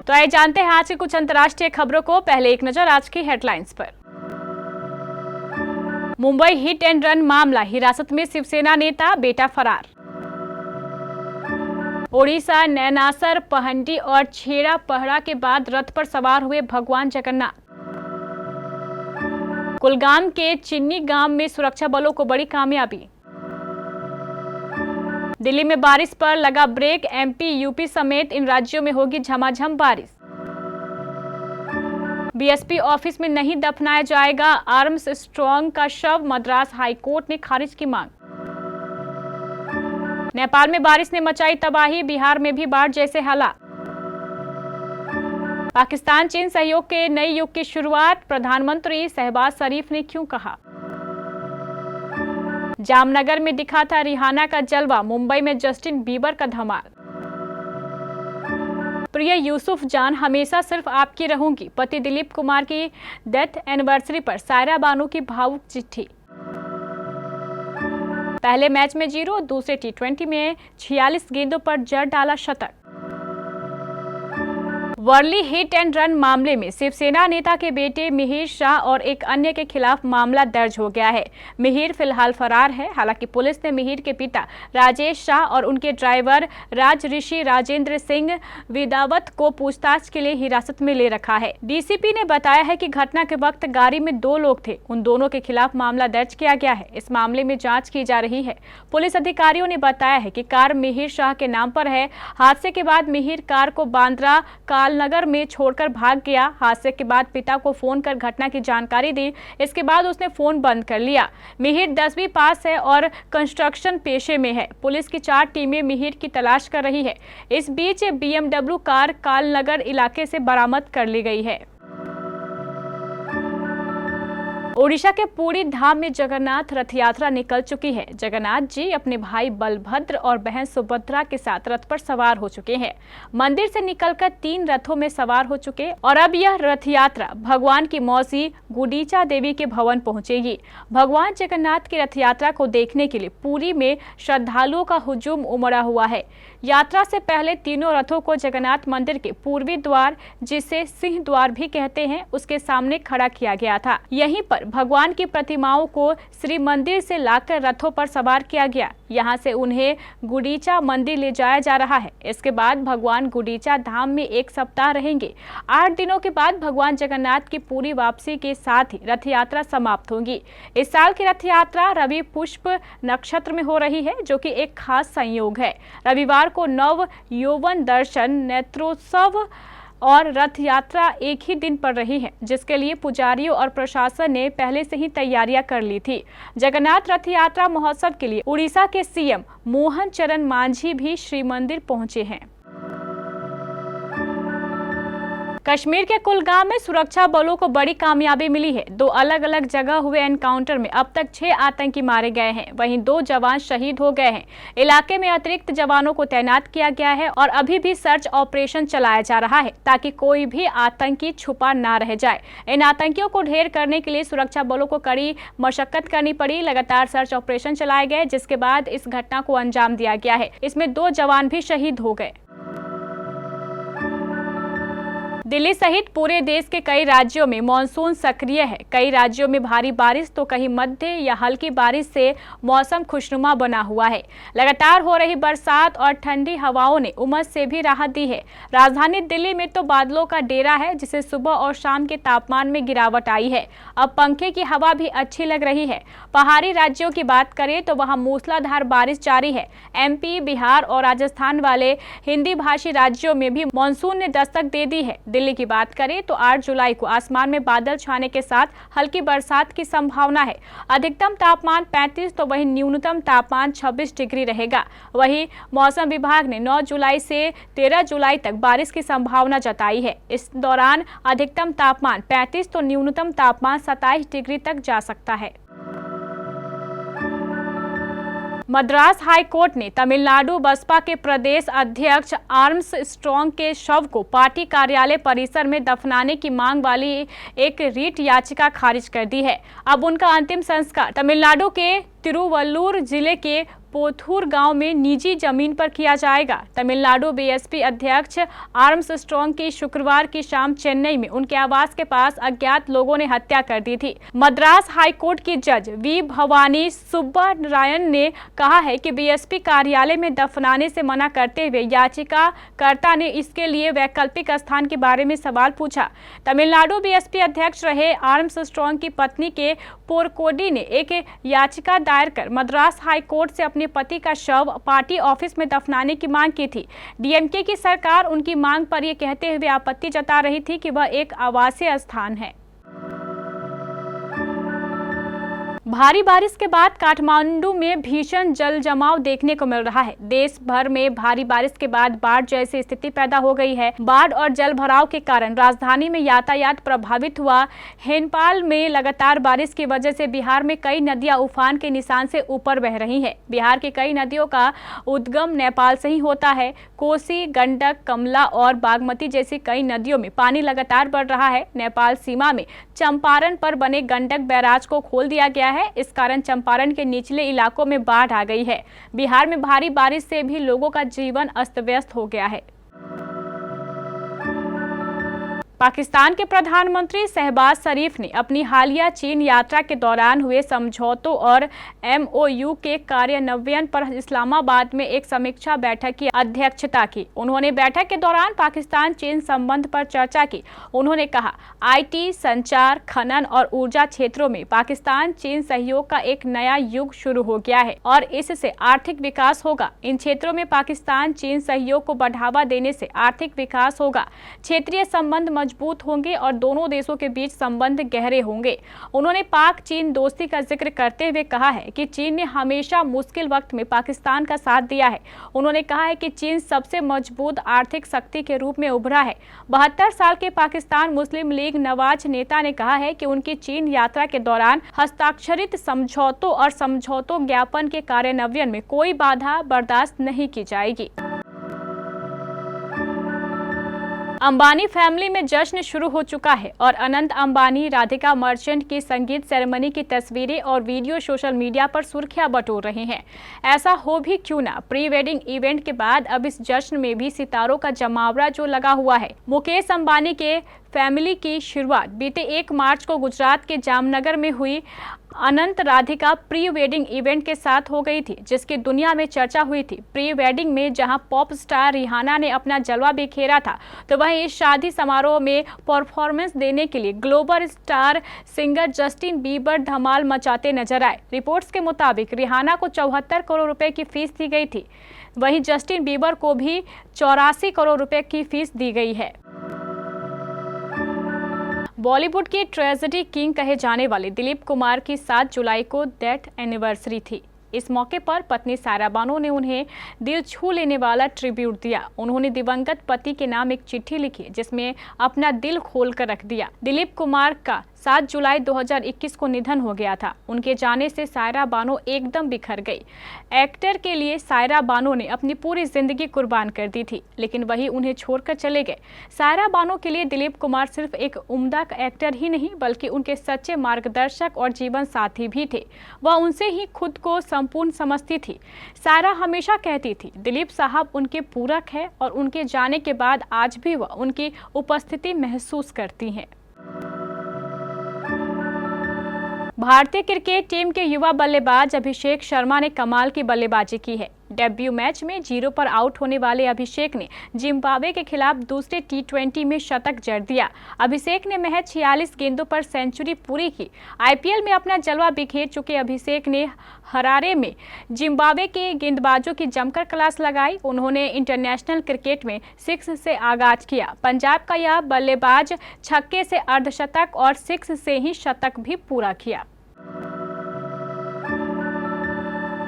तो आइए जानते हैं आज की कुछ अंतर्राष्ट्रीय खबरों को। पहले एक नजर आज की हेडलाइंस पर। मुंबई हिट एंड रन मामला, हिरासत में शिवसेना नेता, बेटा फरार। ओडिशा नैनासर पहंडी और छेड़ा पहड़ा के बाद रथ पर सवार हुए भगवान जगन्नाथ। कुलगाम के चिन्नी गांव में सुरक्षा बलों को बड़ी कामयाबी। दिल्ली में बारिश पर लगा ब्रेक, एमपी यूपी समेत इन राज्यों में होगी झमाझम बारिश। बीएसपी ऑफिस में नहीं दफनाया जाएगा आर्म्स स्ट्रॉन्ग का शव, मद्रास हाईकोर्ट ने खारिज की मांग। नेपाल में बारिश ने मचाई तबाही, बिहार में भी बाढ़ जैसे हालात। पाकिस्तान चीन सहयोग के नए युग की शुरुआत, प्रधानमंत्री शहबाज शरीफ ने क्यों कहा। जामनगर में दिखा था रिहाना का जलवा, मुंबई में जस्टिन बीबर का धमाल। प्रिय यूसुफ जान, हमेशा सिर्फ आपकी रहूंगी, पति दिलीप कुमार की डेथ एनिवर्सरी पर सायरा बानू की भावुक चिट्ठी। पहले मैच में 0, दूसरे टी20 में 46 गेंदों पर जड़ डाला शतक। वर्ली हिट एंड रन मामले में शिवसेना नेता के बेटे मिहिर शाह और एक अन्य के खिलाफ मामला दर्ज हो गया है। मिहिर फिलहाल फरार है। हालांकि पुलिस ने मिहिर के पिता राजेश शाह और उनके ड्राइवर राज ऋषि राजेंद्र सिंह विदावत को पूछताछ के लिए हिरासत में ले रखा है। डीसीपी ने बताया है कि घटना के वक्त गाड़ी में 2 लोग थे। उन दोनों के खिलाफ मामला दर्ज किया गया है। इस मामले में जाँच की जा रही है। पुलिस अधिकारियों ने बताया है कि कार मिहिर शाह के नाम पर है। हादसे के बाद मिहिर कार को बांद्रा नगर में छोड़कर भाग गया। हादसे के बाद पिता को फोन कर घटना की जानकारी दी। इसके बाद उसने फोन बंद कर लिया। मिहिर 10वीं पास है और कंस्ट्रक्शन पेशे में है। पुलिस की 4 टीमें मिहिर की तलाश कर रही है। इस बीच BMW कार कालनगर इलाके से बरामद कर ली गई है। ओडिशा के पुरी धाम में जगन्नाथ रथ यात्रा निकल चुकी है। जगन्नाथ जी अपने भाई बलभद्र और बहन सुभद्रा के साथ रथ पर सवार हो चुके हैं। मंदिर से निकलकर 3 रथों में सवार हो चुके और अब यह रथ यात्रा भगवान की मौसी गुंडीचा देवी के भवन पहुंचेगी। भगवान जगन्नाथ की रथ यात्रा को देखने के लिए पुरी में श्रद्धालुओं का हुजूम उमड़ा हुआ है। यात्रा से पहले तीनों रथों को जगन्नाथ मंदिर के पूर्वी द्वार, जिसे सिंह द्वार भी कहते हैं, उसके सामने खड़ा किया गया था। यहीं पर भगवान की प्रतिमाओं को श्री मंदिर से लाकर रथों पर सवार किया गया। यहां से उन्हें गुंडीचा मंदिर ले जाया जा रहा है। इसके बाद भगवान गुंडीचा धाम में 1 सप्ताह रहेंगे। 8 दिनों के बाद भगवान जगन्नाथ की पूरी वापसी के साथ ही रथ यात्रा समाप्त होगी। इस साल की रथ यात्रा रवि पुष्प नक्षत्र में हो रही है, जो कि एक खास संयोग है। रविवार को नव यौवन दर्शन, नेत्रोत्सव और रथ यात्रा एक ही दिन पर रही है, जिसके लिए पुजारियों और प्रशासन ने पहले से ही तैयारियां कर ली थी। जगन्नाथ रथ यात्रा महोत्सव के लिए उड़ीसा के सीएम मोहन चरण मांझी भी श्री मंदिर पहुंचे हैं। कश्मीर के कुलगाम में सुरक्षा बलों को बड़ी कामयाबी मिली है। 2 अलग अलग जगह हुए एनकाउंटर में अब तक 6 आतंकी मारे गए हैं। वहीं 2 जवान शहीद हो गए हैं। इलाके में अतिरिक्त जवानों को तैनात किया गया है और अभी भी सर्च ऑपरेशन चलाया जा रहा है, ताकि कोई भी आतंकी छुपा ना रह जाए। इन आतंकियों को ढेर करने के लिए सुरक्षा बलों को कड़ी मशक्कत करनी पड़ी। लगातार सर्च ऑपरेशन चलाए गए, जिसके बाद इस घटना को अंजाम दिया गया है। इसमें 2 जवान भी शहीद हो गए। दिल्ली सहित पूरे देश के कई राज्यों में मानसून सक्रिय है। कई राज्यों में भारी बारिश तो कहीं मध्य या हल्की बारिश से मौसम खुशनुमा बना हुआ है। लगातार हो रही बरसात और ठंडी हवाओं ने उमस से भी राहत दी है। राजधानी दिल्ली में तो बादलों का डेरा है, जिससे सुबह और शाम के तापमान में गिरावट आई है। अब पंखे की हवा भी अच्छी लग रही है। पहाड़ी राज्यों की बात करें तो वहां मूसलाधार बारिश जारी है। एमपी, बिहार और राजस्थान वाले हिंदी भाषी राज्यों में भी मानसून ने दस्तक दे दी है। दिल्ली की बात करें तो 8 जुलाई को आसमान में बादल छाने के साथ हल्की बरसात की संभावना है। अधिकतम तापमान 35 तो वहीं न्यूनतम तापमान 26 डिग्री रहेगा। वहीं मौसम विभाग ने 9 जुलाई से 13 जुलाई तक बारिश की संभावना जताई है। इस दौरान अधिकतम तापमान 35 तो न्यूनतम तापमान 27 डिग्री तक जा सकता है। मद्रास हाई कोर्ट ने तमिलनाडु बसपा के प्रदेश अध्यक्ष आर्म्स स्ट्रॉन्ग के शव को पार्टी कार्यालय परिसर में दफनाने की मांग वाली एक रीट याचिका खारिज कर दी है। अब उनका अंतिम संस्कार तमिलनाडु के तिरुवल्लुर जिले के पोथूर गांव में निजी जमीन पर किया जाएगा। तमिलनाडु बीएसपी अध्यक्ष आर्मस्ट्रॉन्ग की शुक्रवार की शाम चेन्नई में उनके आवास के पास अज्ञात लोगों ने हत्या कर दी थी। मद्रास हाईकोर्ट की जज वी भवानी सुब्बारायन ने कहा है कि बीएसपी कार्यालय में दफनाने से मना करते हुए याचिकाकर्ता ने इसके लिए वैकल्पिक स्थान के बारे में सवाल पूछा। तमिलनाडु बीएसपी अध्यक्ष रहे आर्मस्ट्रॉन्ग की पत्नी के पोरकोडी ने एक याचिका दायर कर मद्रास हाईकोर्ट से अपने पति का शव पार्टी ऑफिस में दफनाने की मांग की थी। डीएमके की सरकार उनकी मांग पर यह कहते हुए आपत्ति जता रही थी कि वह एक आवासीय स्थान है। भारी बारिश के बाद काठमांडू में भीषण जल जमाव देखने को मिल रहा है। देश भर में भारी बारिश के बाद बाढ़ जैसी स्थिति पैदा हो गई है। बाढ़ और जल भराव के कारण राजधानी में यातायात प्रभावित हुआ। हेनपाल में लगातार बारिश की वजह से बिहार में कई नदियां उफान के निशान से ऊपर बह रही हैं। बिहार की कई नदियों का उद्गम नेपाल से ही होता है। कोसी, गंडक, कमला और बागमती जैसी कई नदियों में पानी लगातार बढ़ रहा है। नेपाल सीमा में चंपारण पर बने गंडक बैराज को खोल दिया गया है। इस कारण चंपारण के निचले इलाकों में बाढ़ आ गई है। बिहार में भारी बारिश से भी लोगों का जीवन अस्त व्यस्त हो गया है। पाकिस्तान के प्रधानमंत्री शहबाज शरीफ ने अपनी हालिया चीन यात्रा के दौरान हुए समझौतों और एमओयू के कार्यान्वयन पर इस्लामाबाद में एक समीक्षा बैठक की अध्यक्षता की। उन्होंने बैठक के दौरान पाकिस्तान चीन संबंध पर चर्चा की। उन्होंने कहा, आईटी, संचार, खनन और ऊर्जा क्षेत्रों में पाकिस्तान चीन सहयोग का एक नया युग शुरू हो गया है और इससे आर्थिक विकास होगा। इन क्षेत्रों में पाकिस्तान चीन सहयोग को बढ़ावा देने से आर्थिक विकास होगा, क्षेत्रीय संबंध मजबूत होंगे और दोनों देशों के बीच संबंध गहरे होंगे। उन्होंने पाक चीन दोस्ती का जिक्र करते हुए कहा है कि चीन ने हमेशा मुश्किल वक्त में पाकिस्तान का साथ दिया है। उन्होंने कहा है कि चीन सबसे मजबूत आर्थिक शक्ति के रूप में उभरा है। 72 साल के पाकिस्तान मुस्लिम लीग नवाज नेता ने कहा है कि उनकी चीन यात्रा के दौरान हस्ताक्षरित समझौतों और समझौतों ज्ञापन के कार्यान्वयन में कोई बाधा बर्दाश्त नहीं की जाएगी। अंबानी फैमिली में जश्न शुरू हो चुका है और अनंत अंबानी, राधिका मर्चेंट की संगीत सेरेमनी की तस्वीरें और वीडियो सोशल मीडिया पर सुर्खियां बटोर रहे हैं। ऐसा हो भी क्यों ना, प्री वेडिंग इवेंट के बाद अब इस जश्न में भी सितारों का जमावड़ा जो लगा हुआ है। मुकेश अंबानी के फैमिली की शुरुआत बीते 1 मार्च को गुजरात के जामनगर में हुई अनंत राधिका प्री वेडिंग इवेंट के साथ हो गई थी, जिसकी दुनिया में चर्चा हुई थी। प्री वेडिंग में जहां पॉप स्टार रिहाना ने अपना जलवा बिखेरा था, तो वहीं इस शादी समारोह में परफॉर्मेंस देने के लिए global star singer Justin Bieber धमाल मचाते नजर आए। रिपोर्ट्स के मुताबिक रिहाना को 74 करोड़ रुपए की फीस दी गई थी, वहीं जस्टिन बीबर को भी 84 करोड़ रुपए की फीस दी गई है। बॉलीवुड की ट्रेजेडी किंग कहे जाने वाले दिलीप कुमार की 7 जुलाई को डेथ एनिवर्सरी थी। इस मौके पर पत्नी सायरा बानो ने उन्हें दिल छू लेने वाला ट्रिब्यूट दिया। उन्होंने दिवंगत पति के नाम एक चिट्ठी लिखी जिसमें अपना दिल खोल कर रख दिया। दिलीप कुमार का 7 जुलाई 2021 को निधन हो गया था। उनके जाने से सायरा बानो एकदम बिखर गई। एक्टर के लिए सायरा बानो ने अपनी पूरी जिंदगी कुर्बान कर दी थी, लेकिन वही उन्हें छोड़कर चले गए। सायरा बानो के लिए दिलीप कुमार सिर्फ एक उम्दा एक्टर ही नहीं, बल्कि उनके सच्चे मार्गदर्शक और जीवन साथी भी थे। वह उनसे ही खुद को संपूर्ण समझती थी। सायरा हमेशा कहती थी, दिलीप साहब उनके पूरक है और उनके जाने के बाद आज भी वह उनकी उपस्थिति महसूस करती हैं। भारतीय क्रिकेट टीम के युवा बल्लेबाज अभिषेक शर्मा ने कमाल की बल्लेबाजी की है। डेब्यू मैच में 0 पर आउट होने वाले अभिषेक ने जिम्बाब्वे के खिलाफ दूसरे T20 में शतक जड़ दिया। अभिषेक ने महज 46 गेंदों पर सेंचुरी पूरी की। आईपीएल में अपना जलवा बिखेर चुके अभिषेक ने हरारे में जिम्बाब्वे के गेंदबाजों की जमकर क्लास लगाई। उन्होंने इंटरनेशनल क्रिकेट में 6 से आगाज किया। पंजाब का यह बल्लेबाज छक्के से अर्धशतक और 6 से ही शतक भी पूरा किया।